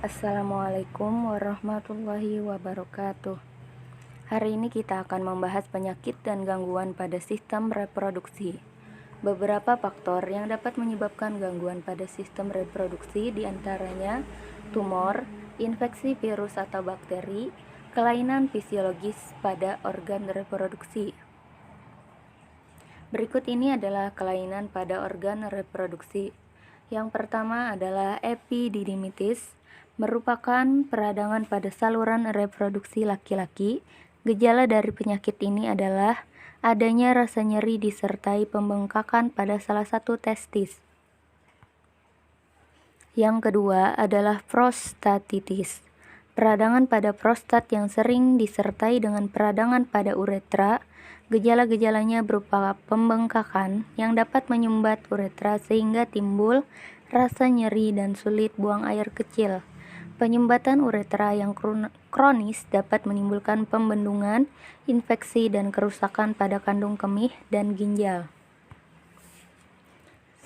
Assalamualaikum warahmatullahi wabarakatuh. Hari ini kita akan membahas penyakit dan gangguan pada sistem reproduksi. Beberapa faktor yang dapat menyebabkan gangguan pada sistem reproduksi diantaranya tumor, infeksi virus atau bakteri, kelainan fisiologis pada organ reproduksi. Berikut ini adalah kelainan pada organ reproduksi. Yang pertama adalah epididimitis, merupakan peradangan pada saluran reproduksi laki-laki. Gejala dari penyakit ini adalah adanya rasa nyeri disertai pembengkakan pada salah satu testis. Yang kedua adalah prostatitis, peradangan pada prostat yang sering disertai dengan peradangan pada uretra. Gejala-gejalanya berupa pembengkakan yang dapat menyumbat uretra sehingga timbul rasa nyeri dan sulit buang air kecil. Penyumbatan uretra yang kronis dapat menimbulkan pembendungan, infeksi, dan kerusakan pada kandung kemih dan ginjal.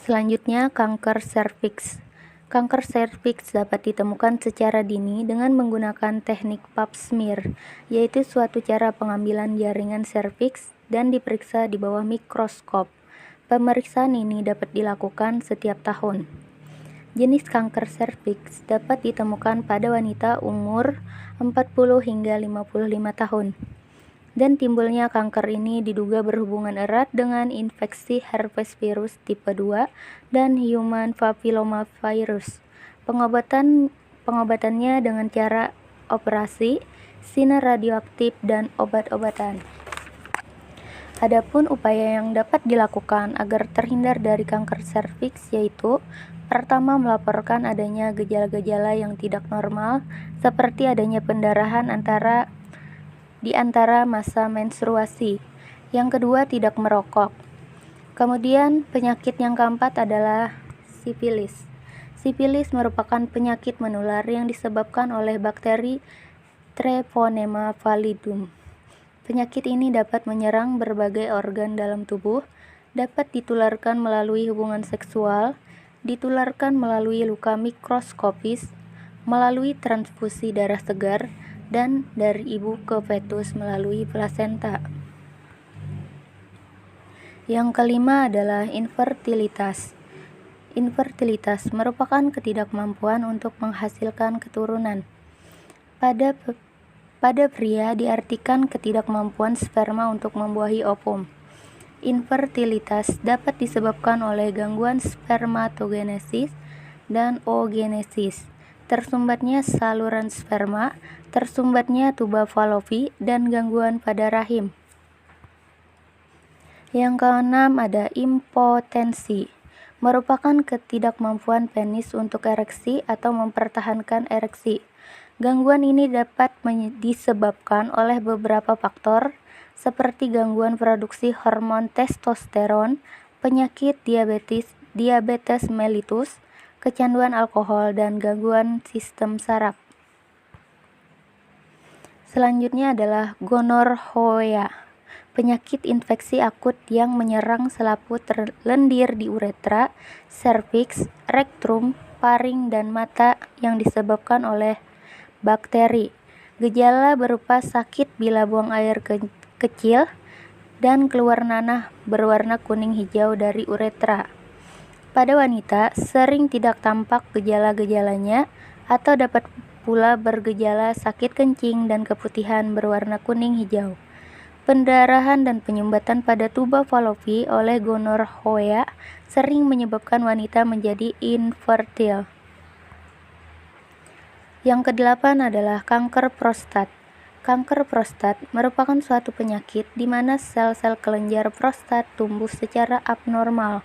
Selanjutnya, kanker serviks. Kanker serviks dapat ditemukan secara dini dengan menggunakan teknik pap smear, yaitu suatu cara pengambilan jaringan serviks dan diperiksa di bawah mikroskop. Pemeriksaan ini dapat dilakukan setiap tahun. Jenis kanker serviks dapat ditemukan pada wanita umur 40 hingga 55 tahun. Dan timbulnya kanker ini diduga berhubungan erat dengan infeksi herpes virus tipe 2 dan human papillomavirus. Pengobatannya dengan cara operasi, sinar radioaktif, dan obat-obatan. Adapun upaya yang dapat dilakukan agar terhindar dari kanker serviks yaitu: pertama, melaporkan adanya gejala-gejala yang tidak normal seperti adanya pendarahan di antara masa menstruasi. Yang kedua, tidak merokok. Kemudian penyakit yang keempat adalah sifilis. Sifilis merupakan penyakit menular yang disebabkan oleh bakteri Treponema pallidum. Penyakit ini dapat menyerang berbagai organ dalam tubuh, dapat ditularkan melalui hubungan seksual, ditularkan melalui luka mikroskopis, melalui transfusi darah segar, dan dari ibu ke fetus melalui plasenta. Yang kelima adalah infertilitas. Infertilitas merupakan ketidakmampuan untuk menghasilkan keturunan. Pada pria diartikan ketidakmampuan sperma untuk membuahi ovum. Infertilitas dapat disebabkan oleh gangguan spermatogenesis dan oogenesis, tersumbatnya saluran sperma, tersumbatnya tuba Fallopi, dan gangguan pada rahim. Yang keenam ada impotensi, merupakan ketidakmampuan penis untuk ereksi atau mempertahankan ereksi. Gangguan ini dapat disebabkan oleh beberapa faktor seperti gangguan produksi hormon testosteron, penyakit diabetes mellitus, kecanduan alkohol, dan gangguan sistem saraf. Selanjutnya adalah gonorrhea, penyakit infeksi akut yang menyerang selaput lendir di uretra, serviks, rektum, paring, dan mata yang disebabkan oleh bakteri. Gejala berupa sakit bila buang air kecil dan keluar nanah berwarna kuning hijau dari uretra. Pada wanita, sering tidak tampak gejala-gejalanya atau dapat pula bergejala sakit kencing dan keputihan berwarna kuning hijau. Pendarahan dan penyumbatan pada tuba Fallopi oleh gonorrhea sering menyebabkan wanita menjadi infertil. Yang kedelapan adalah kanker prostat. Kanker prostat merupakan suatu penyakit di mana sel-sel kelenjar prostat tumbuh secara abnormal,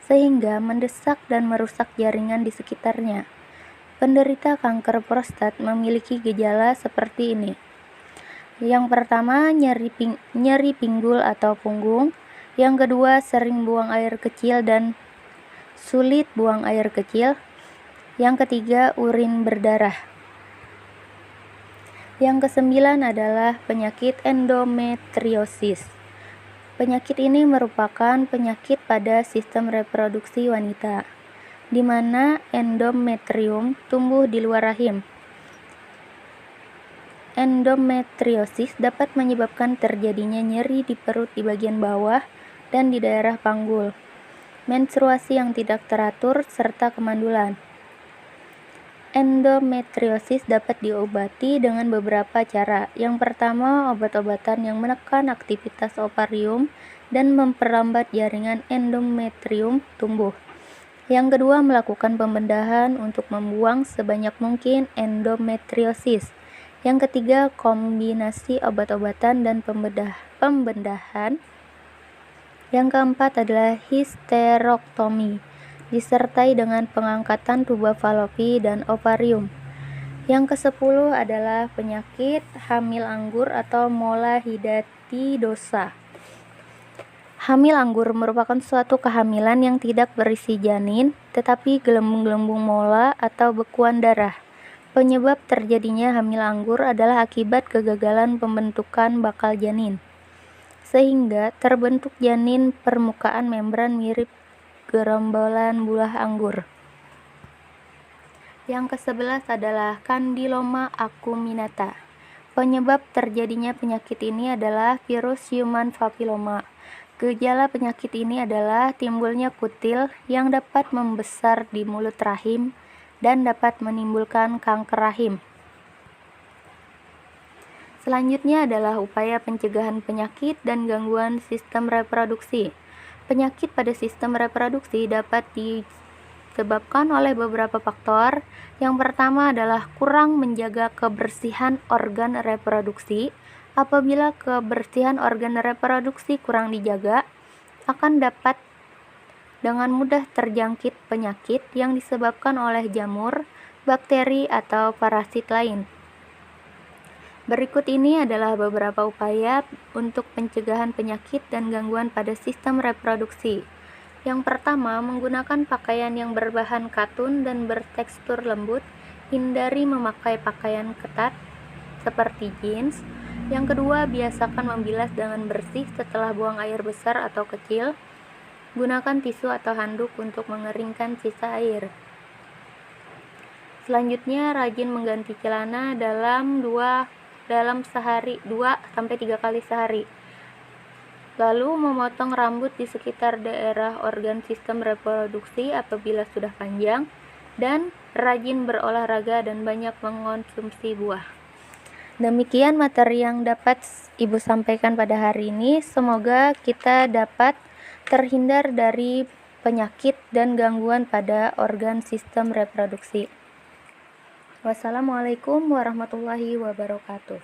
sehingga mendesak dan merusak jaringan di sekitarnya. Penderita kanker prostat memiliki gejala seperti ini. Yang pertama, nyeri pinggul atau punggung. Yang kedua, sering buang air kecil dan sulit buang air kecil. Yang ketiga, urin berdarah. Yang kesembilan adalah penyakit endometriosis. Penyakit ini merupakan penyakit pada sistem reproduksi wanita, di mana endometrium tumbuh di luar rahim. Endometriosis dapat menyebabkan terjadinya nyeri di perut di bagian bawah dan di daerah panggul, menstruasi yang tidak teratur, serta kemandulan. Endometriosis dapat diobati dengan beberapa cara. Yang pertama, obat-obatan yang menekan aktivitas ovarium dan memperlambat jaringan endometrium tumbuh. Yang kedua, melakukan pembedahan untuk membuang sebanyak mungkin endometriosis. Yang ketiga, kombinasi obat-obatan dan pembedahan. Yang keempat adalah histerektomi, disertai dengan pengangkatan tuba falopi dan ovarium. Yang ke-10 adalah penyakit hamil anggur atau mola hidatidosa. Hamil anggur merupakan suatu kehamilan yang tidak berisi janin, tetapi gelembung-gelembung mola atau bekuan darah. Penyebab terjadinya hamil anggur adalah akibat kegagalan pembentukan bakal janin, sehingga terbentuk janin permukaan membran mirip gerombolan buah anggur. Yang ke-11 adalah Candyloma acuminata. Penyebab terjadinya penyakit ini adalah virus human papilloma. Gejala penyakit ini adalah timbulnya kutil yang dapat membesar di mulut rahim dan dapat menimbulkan kanker rahim. Selanjutnya adalah upaya pencegahan penyakit dan gangguan sistem reproduksi. Penyakit pada sistem reproduksi dapat disebabkan oleh beberapa faktor. Yang pertama adalah kurang menjaga kebersihan organ reproduksi. Apabila kebersihan organ reproduksi kurang dijaga, akan dapat dengan mudah terjangkit penyakit yang disebabkan oleh jamur, bakteri, atau parasit lain. Berikut ini adalah beberapa upaya untuk pencegahan penyakit dan gangguan pada sistem reproduksi. Yang pertama, menggunakan pakaian yang berbahan katun dan bertekstur lembut. Hindari memakai pakaian ketat seperti jeans. Yang kedua, biasakan membilas dengan bersih setelah buang air besar atau kecil. Gunakan tisu atau handuk untuk mengeringkan sisa air. Selanjutnya, rajin mengganti celana dalam sehari 2-3 kali sehari. Lalu memotong rambut di sekitar daerah organ sistem reproduksi apabila sudah panjang, dan rajin berolahraga dan banyak mengonsumsi buah. Demikian materi yang dapat Ibu sampaikan pada hari ini. Semoga kita dapat terhindar dari penyakit dan gangguan pada organ sistem reproduksi. Wassalamualaikum warahmatullahi wabarakatuh.